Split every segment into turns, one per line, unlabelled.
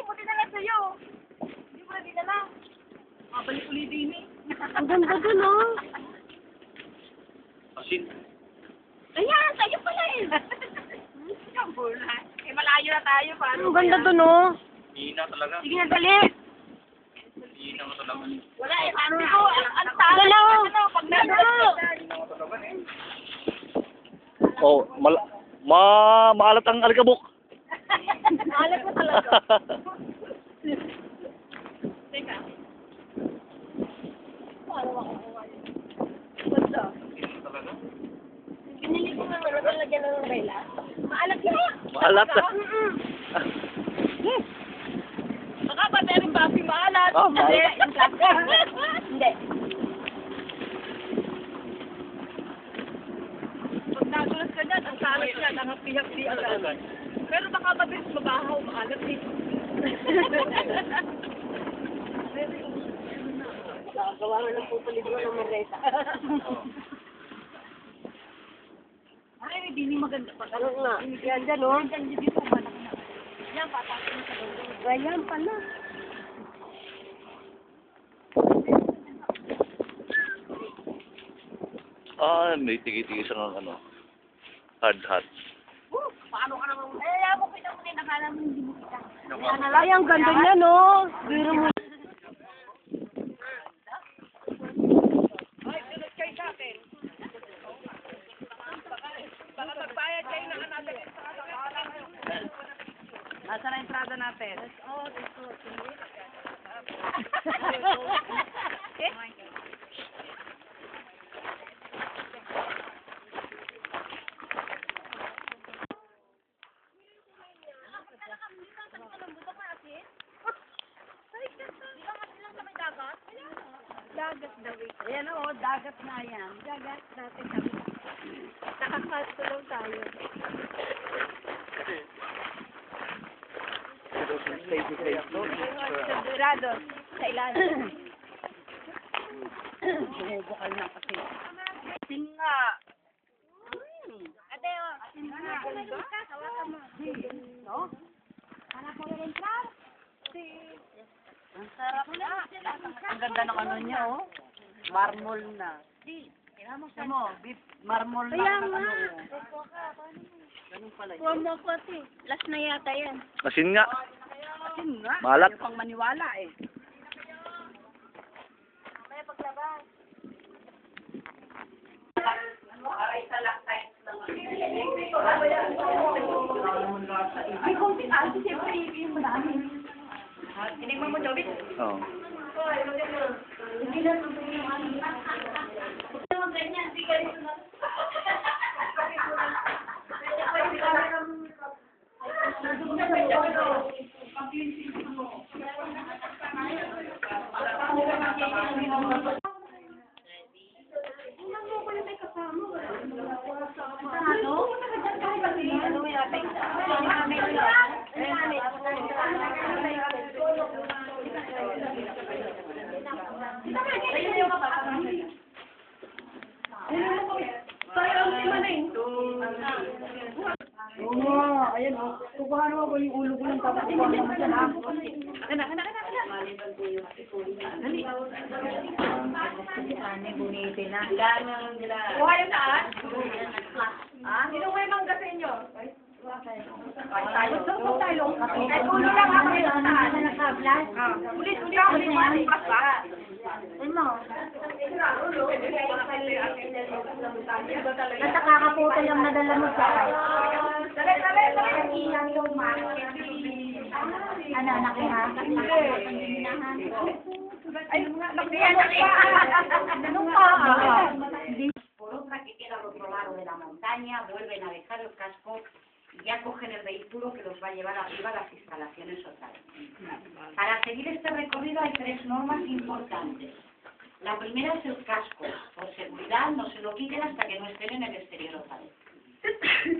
mo dinala sa'yo. Hindi mo na dinala. Mabalik ulit din eh.
Ang ganda dun, oh.
Asin.
Ayan, sa'yo pala eh. Kambula. Eh, malayo na tayo. Paano
Ang ganda dun, oh.
Hina talaga.
Sige na, dali.
Hina mo talaga.
Wala eh, paano ko? Ang talo.
Dala, oh.
Ano, pag nalo.
Hina mo talaga eh. Oh, maalat ang alikabok.
Alat mo talaga. Teka. Paano makakuha yun? Basta.
Hina talaga.
Pinili ko nga naman talagyan ng rela. Maalat yun.
Maalat.
Baka ba meron papi maalat?
Ah, maalat.
Hindi. Pag nagulas ka dyan, ang salat niya, nakapihak-di agad. Pero baka mabilis mabahaw, maalat eh. Nakagawa nga ng pupalibro ng Marreta. Ay, hindi ni maganda pa.
Ano nga? Yan dyan, oh.
Yan dito, malaki na. Yan, patakin mo sa loob.
Ganyan pala.
May tigi-tigi sa ano. Hard hat.
Paano ka naman? Eh, mo kita mo din, nakala mo hindi mo kita.
Ay, ang ganda niya, no? Biro mo.
Ay, sunod kayo sa akin. Baka magbayad kayo ng another entrada. Nasa na entrada natin? Oh, dito. Dagat daw ito. Ayan o, dagat na yan. Dagat natin kami. Nakakatulong tayo. Sigurado sa ilalim. Bukal na kasi. Singa. Ate o. Singa. Hawakan mo. No? Para po yung entrar? Ang sarap na. Ang ganda ng ano niya, oh. Marmol na. Ano mo, beef marmol na.
Kaya nga.
Ganun pala yun.
Huwag mo ko, si. Last na yata yan.
Asin nga.
Kasi nga,
Maalat.
ayaw pang maniwala eh. Ay, kung sinasi, siyempre, yung marami. Tinigman mo, Jobit?
Oo.
Hindi na tuloy yung ano. Huwag naman ganyan, hindi ka rin ayan o. Kukuha naman ko yung ulo ko ng tapos kukuha naman siya na. Kana. Dali. Ano buniti na. Kuha yung taas? Ah? Sino may mangga sa inyo? Tayo. Tayo. Ay, ulo lang ako yung taas. Ulit. Ano?
Basta kakaputo lang nadala mo sa akin.
Dali.
Ano, nakuha?
Ay, nakiya.
Ganun pa.
Por otra que queda al otro lado de la montaña, vuelven a dejar el casco y ya cogen el vehículo que los va a llevar arriba a las instalaciones otra vez. Para seguir este recorrido hay 3 normas importantes. La primera es el casco. Por seguridad no se lo quiten hasta que no estén en el exterior otra vez.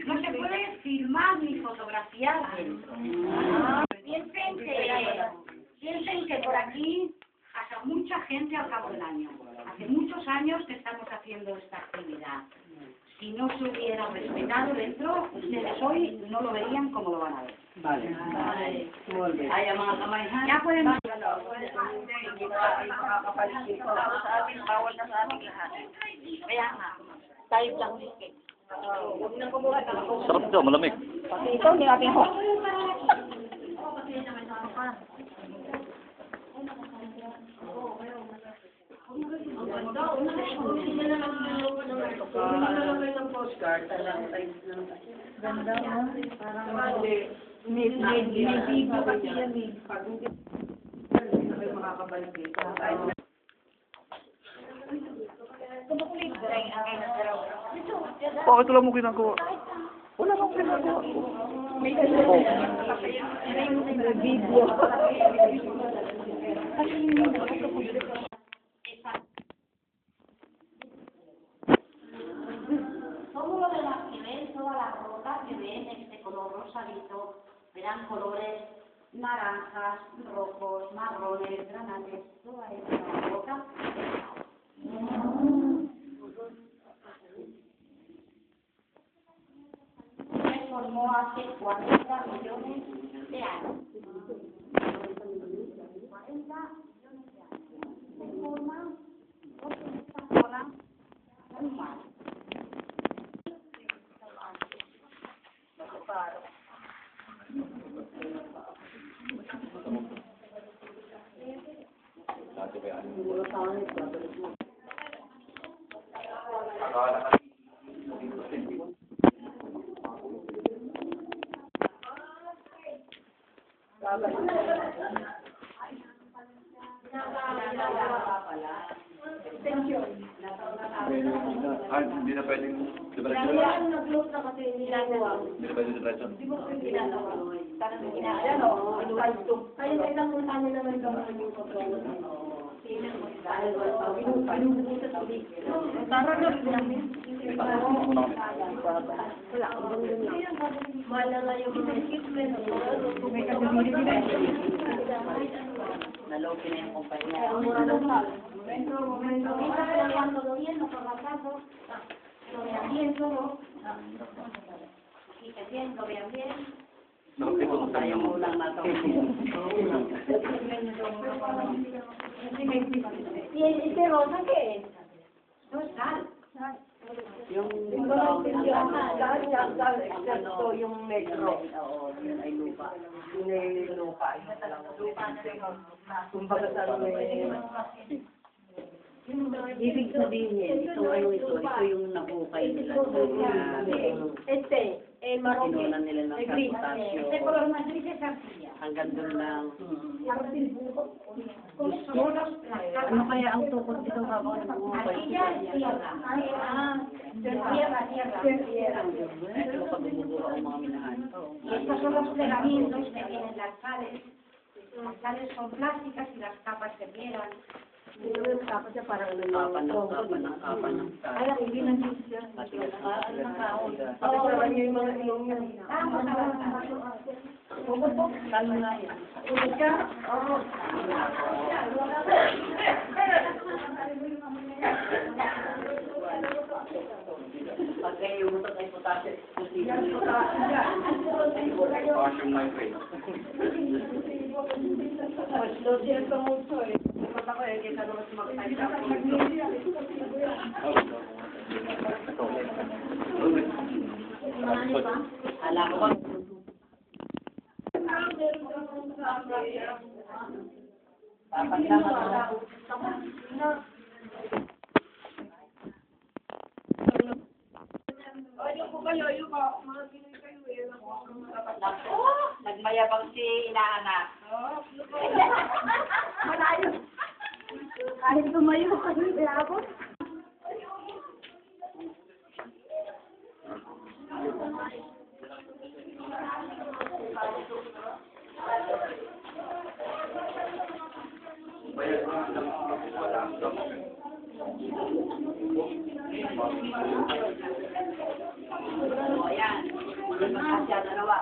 No se puede filmar ni fotografiar dentro. Piensen que por aquí pasa mucha gente al cabo del año. Hace muchos años que estamos haciendo esta actividad. Si no se hubiera respetado dentro, ustedes hoy no lo verían como lo van a ver. Ay, ang mga kamay, ha?
Kaya po yung
Sarap daw, malamig.
Ito, hindi natin ko. Ganda mo. Parang may video kasi yan eh.
Bakit wala mo ginagawa? Wala akong ginagawa. Oh.
Video.
Todo lo demás que ven, todas las rocas que ven, este color rosadito, verán colores naranjas, rojos, marrones, granates, toda esta roca. Se formó hace 40 millones de años. 40 millones de años. Se forma esta zona normal.
Ay, hindi na pwedeng diretso. Hindi na pwedeng diretso.
Naloki na yung kumpanya. Todo bien, no por pasando. Lo vean bien todo. Fíjense bien, lo vean bien. Ayaw mo lang
¿Y este rosa qué es?
No es sal.
Yung metro.
Oo, yun ay lupa.
Kumbaga sa
Ibig sabihin, itong ano ito yung nabukay nila.
marrón.
Sinunan nila ng potasyo.
Este color más gris es arcilla.
Hanggang doon lang.
Ano kaya ang tukod dito habang nabubukay?
Arcilla es tierra. Tierra.
Ito pag bumubuka ang mga minahan.
Y estos son los plegamientos que tienen las sales. Las sales son plásticas y las capas se pliegan.
Kapan ng sal.
Ay, hindi na siya.
Matigas na sila ng
Oo,
sila.
yung mga ilong yan.
Vamos a avanzar.
Sal na yan. Pag kayo umutot ay potasyo.
Potassium nitrate.
Lo siento mucho eh. Ako eh, kaya naman
Hala ko ba? Nagmayabang si inaanak.
Malayo. Kahit tumayo kasi kaya ako.
O yan. Magkasya dalawa.